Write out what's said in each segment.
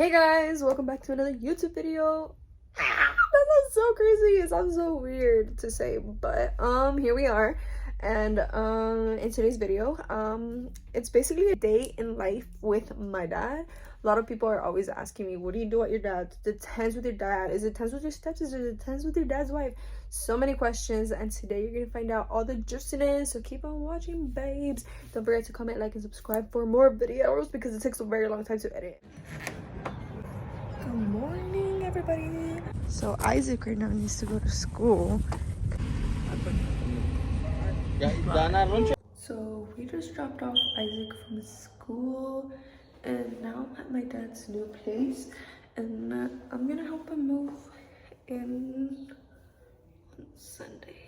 Hey guys, welcome back to another YouTube video. That sounds so crazy. It sounds so weird to say, but here we are. And in today's video, it's basically a day in life with my dad. A lot of people are always asking me, what do you do at your dad's? Is it tense with your dad? Is it tense with your stepsister? Is it tense with your dad's wife? So many questions, and today you're gonna find out all the juiciness. So keep on watching, babes. Don't forget to comment, like, and subscribe for more videos because it takes a very long time to edit. Good morning, everybody. So Isaac right now needs to go to school. So we just dropped off Isaac from school, and now I'm at my dad's new place, and I'm gonna help him move in on Sunday.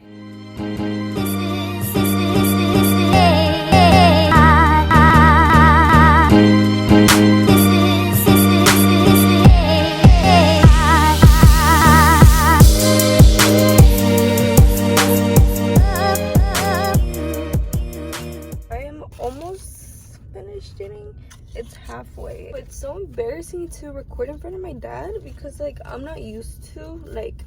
Almost finished eating. It's halfway. It's so embarrassing to record in front of my dad because like I'm not used to like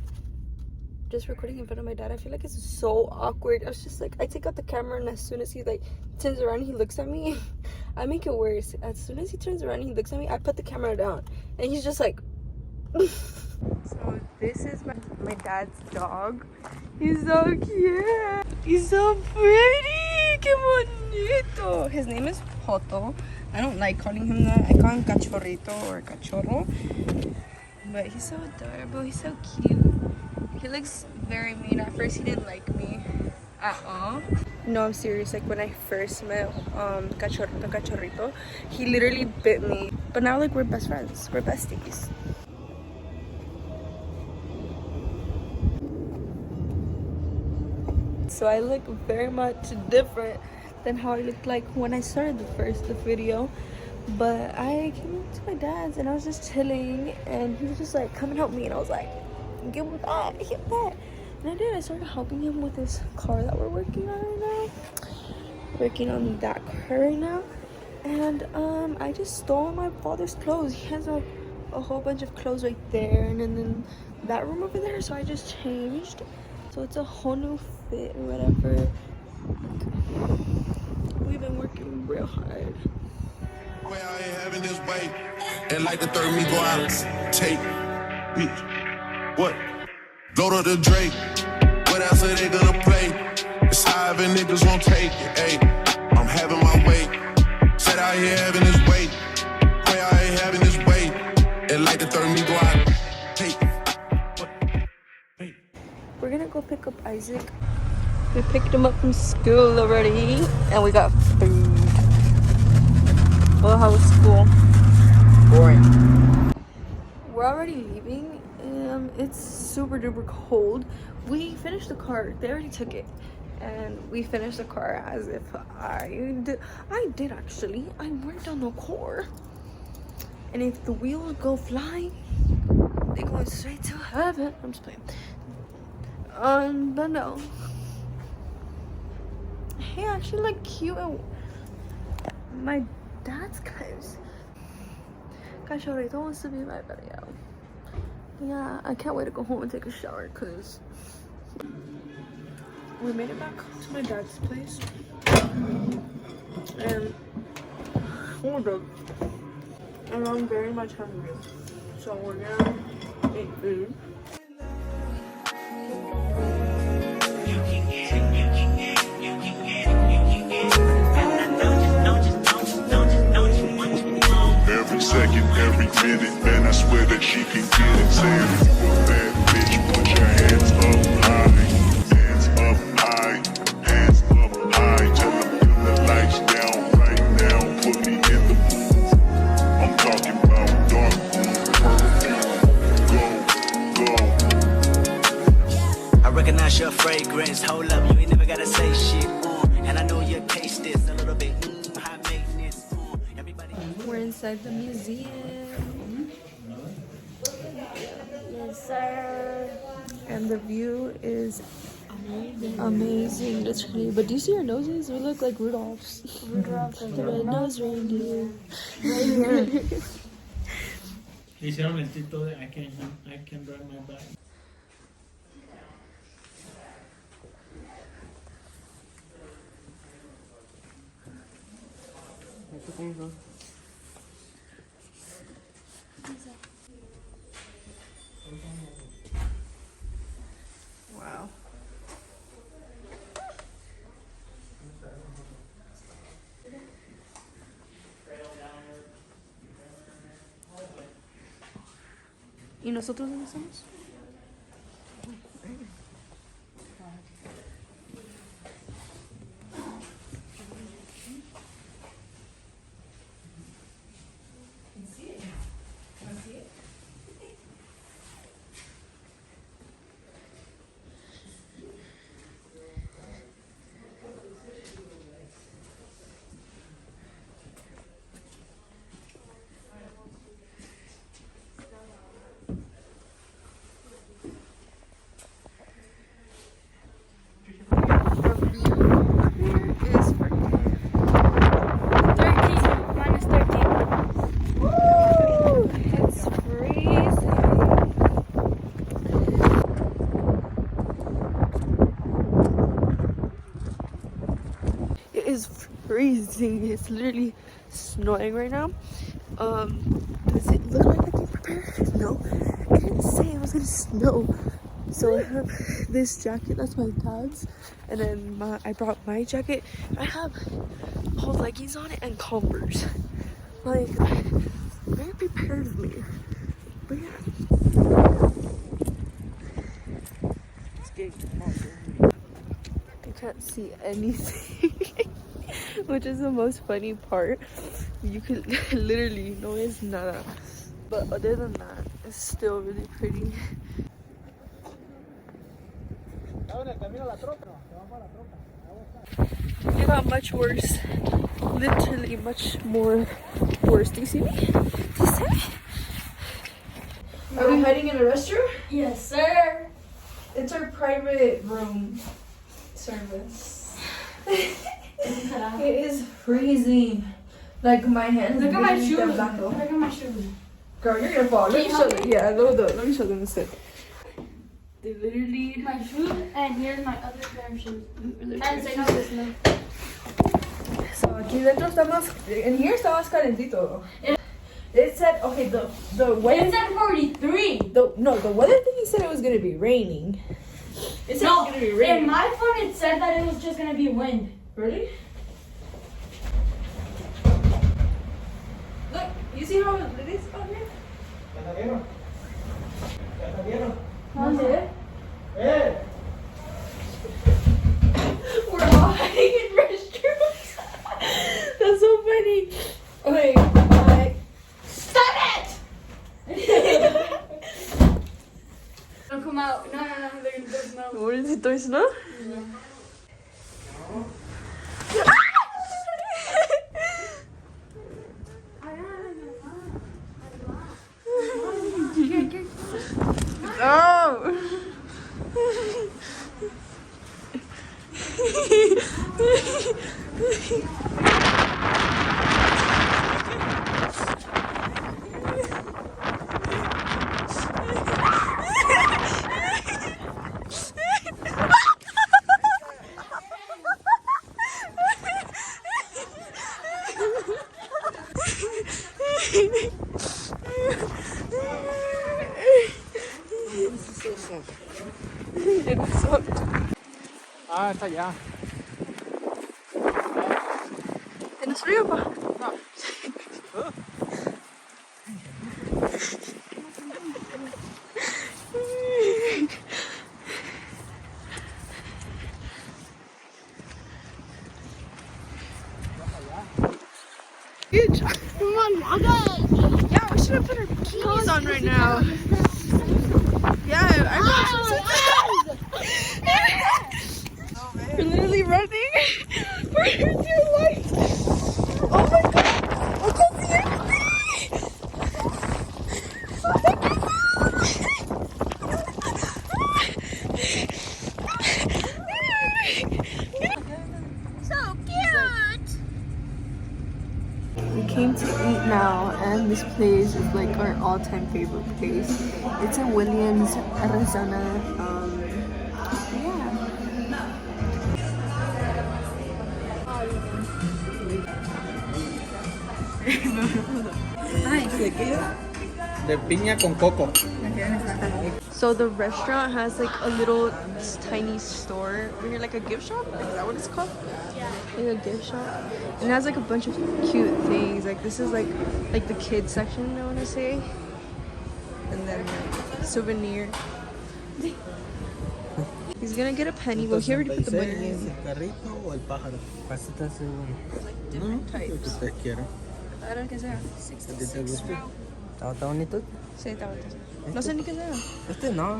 just recording in front of my dad. I feel like it's so awkward. I was just like, I take out the camera and as soon as he like turns around and he looks at me, I make it worse. As soon as he turns around and he looks at me, I put the camera down and he's just like So this is my dad's dog. He's so cute. He's so pretty. Que bonito. His name is Poto. I don't like calling him that. I call him Cachorrito or Cachorro. But he's so adorable. He's so cute. He looks very mean. At first he didn't like me at all. No, I'm serious. Like when I first met Cachorrito, he literally bit me. But now like we're best friends. We're besties. So I look very much different than how I looked like when I started the video. But I came to my dad's and I was just chilling and he was just like, come and help me. And I was like, give him that, get that. And I did. I started helping him with this car that we're working on right now. Working on that car right now. And I just stole my father's clothes. He has a whole bunch of clothes right there and then that room over there. So I just changed. So it's a whole new fit or whatever. We've been working real hard. Way out here having this way, and like the third me go out, take me. What? Go to the Drake. What else are they gonna play? It's however niggas won't take it. Hey, I'm having my way. Said out here having this way. Way out here having this way, and like the third me go out, take. We're gonna go pick up Isaac. We picked him up from school already, and we got food. Well, how was school? Boring. We're already leaving. It's super duper cold. We finished the car. They already took it, and we finished the car as if I did actually. I worked on the car, and if the wheels go flying, they're going straight to heaven. I'm just playing. But no. Hey, I actually look cute. My dad's guys. Cachorrito wants to be in my video. Yeah, I can't wait to go home and take a shower because we made it back to my dad's place. And I'm very much hungry. So we're gonna eat food. Every second, every minute, man, I swear that she can get it. Saying if you a bad bitch, put your hands up high. Hands up high, hands up high. Tell them turn the lights down right now. Put me in the mood. I'm talking about dark room, purple. Go. I recognize your fragrance. Hold up, you ain't never gotta say shit. And I know your taste is a little bit high maintenance. Everybody. We're inside the museum. Yes, sir. And the view is amazing, literally. But do you see our noses? We look like Rudolph's. Rudolph The red-nosed reindeer. Hicieron el título de I can drive my bike. Wow. ¿Y nosotros dónde estamos? Freezing. It's literally snowing right now. Does it look like I can prepare? No, it didn't say it was gonna snow. So I have this jacket, that's my dad's, and then I brought my jacket. I have whole leggings on it and Converse. Like, very prepared of me. But yeah. It's getting colder. I can't see anything. Which is the most funny part. You could literally no es nada. But other than that, it's still really pretty. It got much worse. Literally much more worse. Do you see me? Do you see me? Are we hiding in a restroom? Yes, sir. It's our private room service. It is freezing. Like my hands. Look at my literally shoes. temblando. Look at my shoes. Girl, you're gonna fall. Let me Can you show help them. me? Yeah, let me show them instead. They literally. My shoes, and here's my other pair of shoes. And say no this no. So aquí dentro está más. In here está más calentito. It said okay. The weather. It said 43. The weather thing. He said it was gonna be raining. It said it was gonna be In raining. my phone it said that it was just gonna be wind. Really? Look, you see how it is out here? We're all hiding in restrooms. That's so funny. Okay, bye. Stop it! Don't come out. No, there's no. What is it, there's no? Oh! Ah, está allá. ¿Tienes frío, pa? Good job. Come on, Mother. Yeah, we should have put our bikinis on right now. Yeah, we're literally running for your dear life. Oh my god! I can't see anything! So cute. We came to eat now, and this place is like our all-time favorite place. It's in Williams, Arizona. Yeah. De piña con coco. So the restaurant has like a little tiny store over here, like a gift shop. Is that what it's called? Yeah. Like a gift shop, and it has like a bunch of cute things. Like this is like the kids section, I want to say, and then like souvenir. He's gonna get a penny. Well, he already put the money in. ¿Carrito o el pájaro? ¿Cuál estás seguro? Different types. Usted quiere. Ahora el que sea. ¿A ti te gusta? ¿Está bonito? Sí, está bonito. No sé ni qué sea. Este no.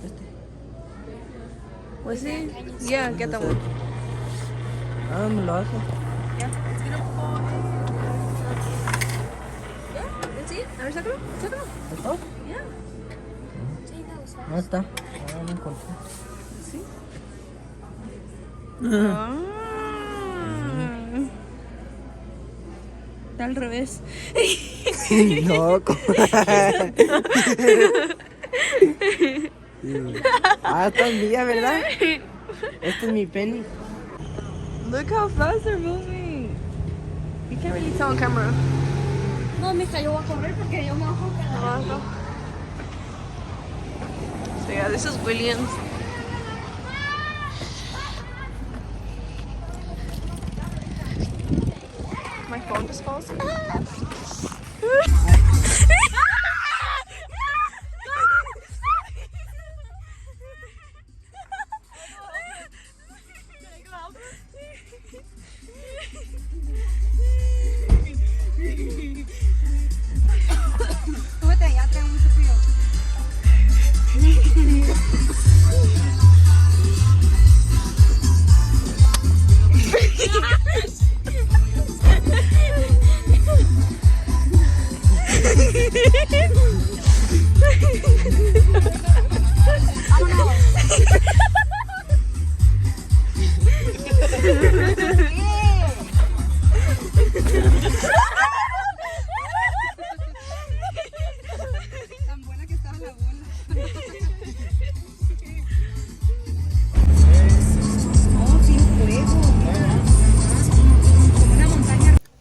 Este. Was he? Yeah, get that one. Ah, me lo hace. That's it. A ver, sácalo. Sácalo. ¿Esto? Yeah. No está. Ah, no encontré. Sí. Ah. Está al revés. No, ah, está en día, ¿verdad? Este es mi penny. Look how fast they're moving. You can't really tell on camera. No, mija, yo voy a correr porque yo me bajo. So yeah, this is Williams. My phone just falls.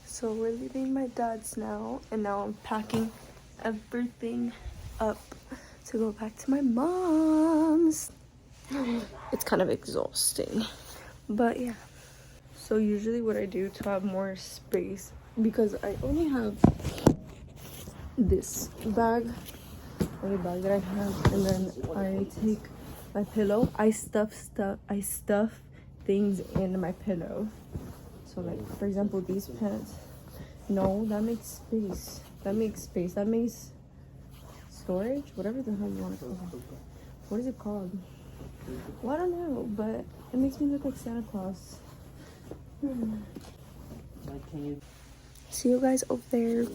So we're leaving my dad's now, and now I'm packing everything up to go back to my mom's. It's kind of exhausting, but yeah. So usually what I do to have more space, because I only have this bag, only bag that I have, and then I take my pillow. I stuff things in my pillow. So like, for example, these pants. No, that makes space. That makes storage, whatever the hell you want to call it. What is it called? Well, I don't know, but it makes me look like Santa Claus. See you guys over there.